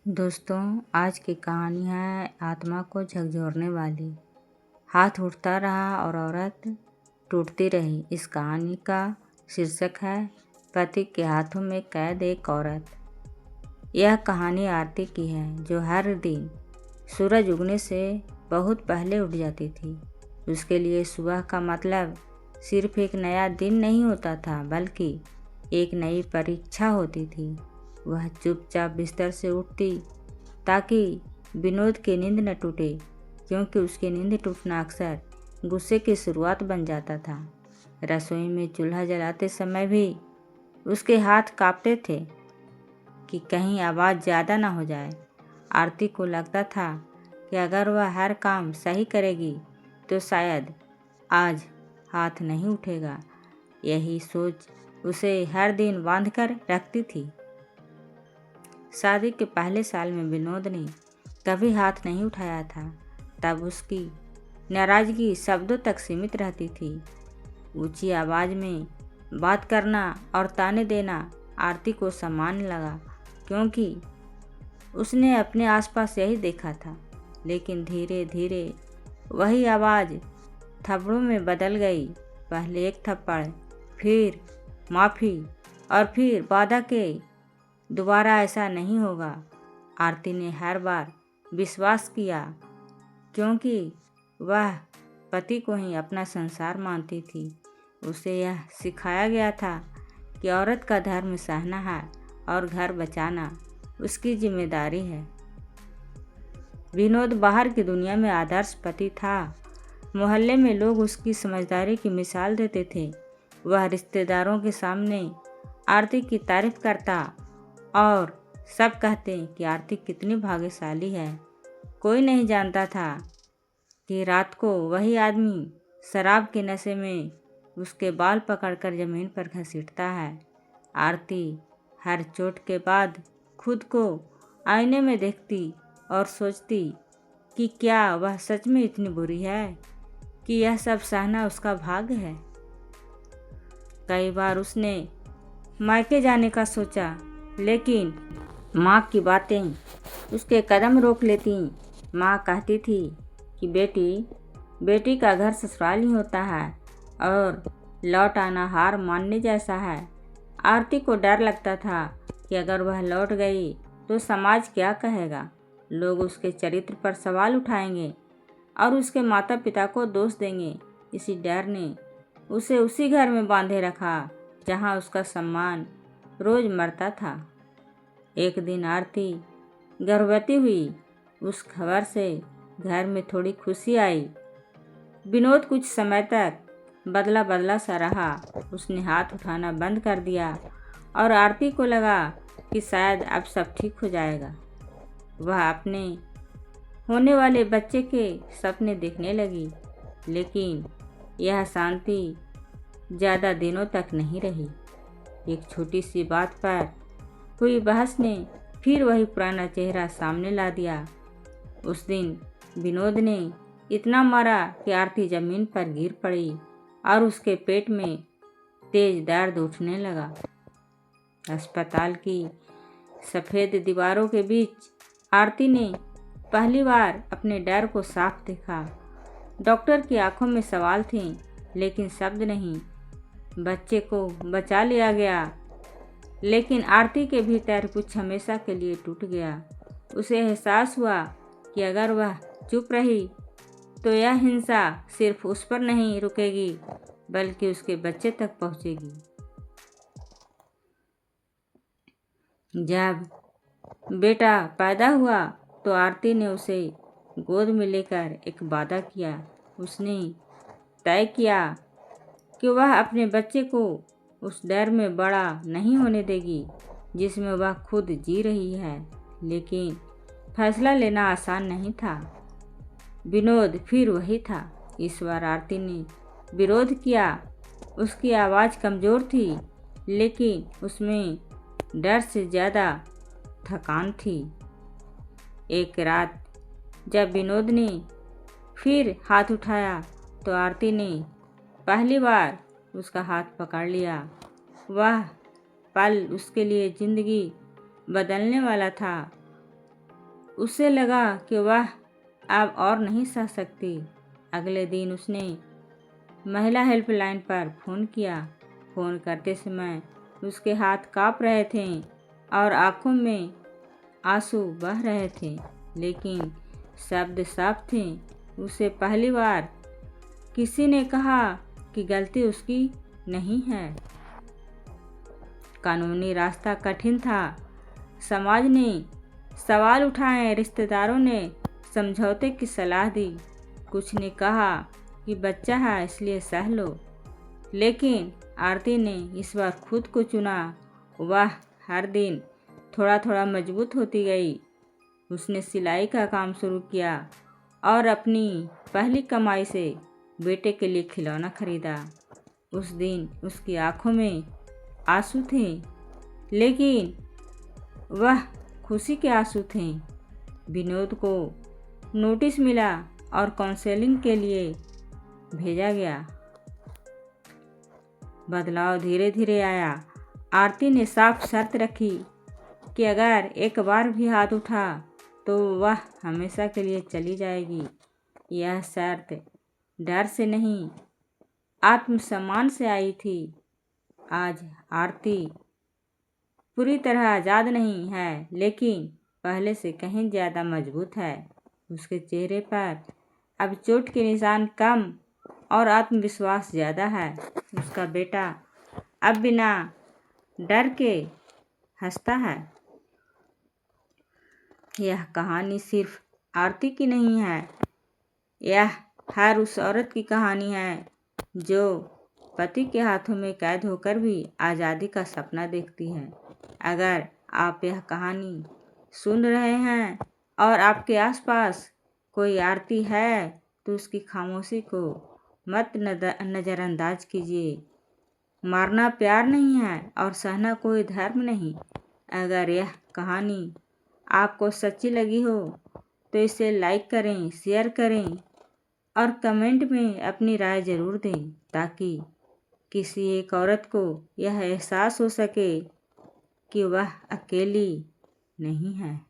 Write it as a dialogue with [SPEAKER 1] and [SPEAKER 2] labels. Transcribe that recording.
[SPEAKER 1] दोस्तों, आज की कहानी है आत्मा को झकझोरने वाली। हाथ उठता रहा और औरत टूटती रही। इस कहानी का शीर्षक है पति के हाथों में कैद एक औरत। यह कहानी आरती की है, जो हर दिन सूरज उगने से बहुत पहले उठ जाती थी। उसके लिए सुबह का मतलब सिर्फ एक नया दिन नहीं होता था, बल्कि एक नई परीक्षा होती थी। वह चुपचाप बिस्तर से उठती ताकि विनोद की नींद न टूटे, क्योंकि उसकी नींद टूटना अक्सर गुस्से की शुरुआत बन जाता था। रसोई में चूल्हा जलाते समय भी उसके हाथ कांपते थे कि कहीं आवाज़ ज़्यादा ना हो जाए। आरती को लगता था कि अगर वह हर काम सही करेगी तो शायद आज हाथ नहीं उठेगा। यही सोच उसे हर दिन बांध कर रखती थी। शादी के पहले साल में विनोद ने कभी हाथ नहीं उठाया था। तब उसकी नाराज़गी शब्दों तक सीमित रहती थी। ऊंची आवाज़ में बात करना और ताने देना आरती को सामान्य लगा, क्योंकि उसने अपने आसपास यही देखा था। लेकिन धीरे धीरे वही आवाज़ थप्पड़ों में बदल गई। पहले एक थप्पड़, फिर माफ़ी और फिर वादा के दोबारा ऐसा नहीं होगा। आरती ने हर बार विश्वास किया, क्योंकि वह पति को ही अपना संसार मानती थी। उसे यह सिखाया गया था कि औरत का धर्म सहना है और घर बचाना उसकी जिम्मेदारी है। विनोद बाहर की दुनिया में आदर्श पति था। मोहल्ले में लोग उसकी समझदारी की मिसाल देते थे। वह रिश्तेदारों के सामने आरती की तारीफ करता और सब कहते कि आरती कितनी भाग्यशाली है। कोई नहीं जानता था कि रात को वही आदमी शराब के नशे में उसके बाल पकड़कर ज़मीन पर घसीटता है। आरती हर चोट के बाद खुद को आईने में देखती और सोचती कि क्या वह सच में इतनी बुरी है कि यह सब सहना उसका भाग्य है। कई बार उसने मायके जाने का सोचा, लेकिन माँ की बातें उसके कदम रोक लेती। माँ कहती थी कि बेटी का घर ससुराल ही होता है और लौट आना हार मानने जैसा है। आरती को डर लगता था कि अगर वह लौट गई तो समाज क्या कहेगा। लोग उसके चरित्र पर सवाल उठाएंगे और उसके माता पिता को दोष देंगे। इसी डर ने उसे उसी घर में बांधे रखा जहाँ उसका सम्मान रोज मरता था। एक दिन आरती गर्भवती हुई। उस खबर से घर में थोड़ी खुशी आई। विनोद कुछ समय तक बदला बदला सा रहा। उसने हाथ उठाना बंद कर दिया और आरती को लगा कि शायद अब सब ठीक हो जाएगा। वह अपने होने वाले बच्चे के सपने देखने लगी, लेकिन यह शांति ज़्यादा दिनों तक नहीं रही। एक छोटी सी बात पर हुई बहस ने फिर वही पुराना चेहरा सामने ला दिया। उस दिन विनोद ने इतना मारा कि आरती जमीन पर गिर पड़ी और उसके पेट में तेज दर्द उठने लगा। अस्पताल की सफ़ेद दीवारों के बीच आरती ने पहली बार अपने डर को साफ देखा। डॉक्टर की आंखों में सवाल थे, लेकिन शब्द नहीं। बच्चे को बचा लिया गया, लेकिन आरती के भीतर कुछ हमेशा के लिए टूट गया। उसे एहसास हुआ कि अगर वह चुप रही तो यह हिंसा सिर्फ उस पर नहीं रुकेगी, बल्कि उसके बच्चे तक पहुंचेगी। जब बेटा पैदा हुआ तो आरती ने उसे गोद में लेकर एक वादा किया। उसने तय किया कि वह अपने बच्चे को उस डर में बड़ा नहीं होने देगी जिसमें वह खुद जी रही है। लेकिन फैसला लेना आसान नहीं था। विनोद फिर वही था। इस बार आरती ने विरोध किया। उसकी आवाज़ कमज़ोर थी, लेकिन उसमें डर से ज़्यादा थकान थी। एक रात जब विनोद ने फिर हाथ उठाया तो आरती ने पहली बार उसका हाथ पकड़ लिया। वह पल उसके लिए ज़िंदगी बदलने वाला था। उसे लगा कि वह अब और नहीं सह सकती। अगले दिन उसने महिला हेल्पलाइन पर फ़ोन किया। फ़ोन करते समय उसके हाथ काँप रहे थे और आँखों में आंसू बह रहे थे, लेकिन शब्द साफ थे। उसे पहली बार किसी ने कहा कि गलती उसकी नहीं है। कानूनी रास्ता कठिन था। समाज ने सवाल उठाए, रिश्तेदारों ने समझौते की सलाह दी, कुछ ने कहा कि बच्चा है इसलिए सह लो, लेकिन आरती ने इस बार खुद को चुना। वह हर दिन थोड़ा थोड़ा मजबूत होती गई। उसने सिलाई का काम शुरू किया और अपनी पहली कमाई से बेटे के लिए खिलौना खरीदा। उस दिन उसकी आंखों में आंसू थे, लेकिन वह खुशी के आंसू थे। विनोद को नोटिस मिला और काउंसलिंग के लिए भेजा गया। बदलाव धीरे धीरे आया। आरती ने साफ शर्त रखी कि अगर एक बार भी हाथ उठा तो वह हमेशा के लिए चली जाएगी। यह शर्त डर से नहीं, आत्मसम्मान से आई थी। आज आरती पूरी तरह आज़ाद नहीं है, लेकिन पहले से कहीं ज़्यादा मजबूत है। उसके चेहरे पर अब चोट के निशान कम और आत्मविश्वास ज़्यादा है। उसका बेटा अब बिना डर के हंसता है। यह कहानी सिर्फ आरती की नहीं है, यह हर उस औरत की कहानी है जो पति के हाथों में कैद होकर भी आज़ादी का सपना देखती है। अगर आप यह कहानी सुन रहे हैं और आपके आसपास कोई आरती है, तो उसकी खामोशी को मत नज़रअंदाज कीजिए। मारना प्यार नहीं है और सहना कोई धर्म नहीं। अगर यह कहानी आपको सच्ची लगी हो तो इसे लाइक करें, शेयर करें और कमेंट में अपनी राय ज़रूर दें, ताकि किसी एक औरत को यह एहसास हो सके कि वह अकेली नहीं है।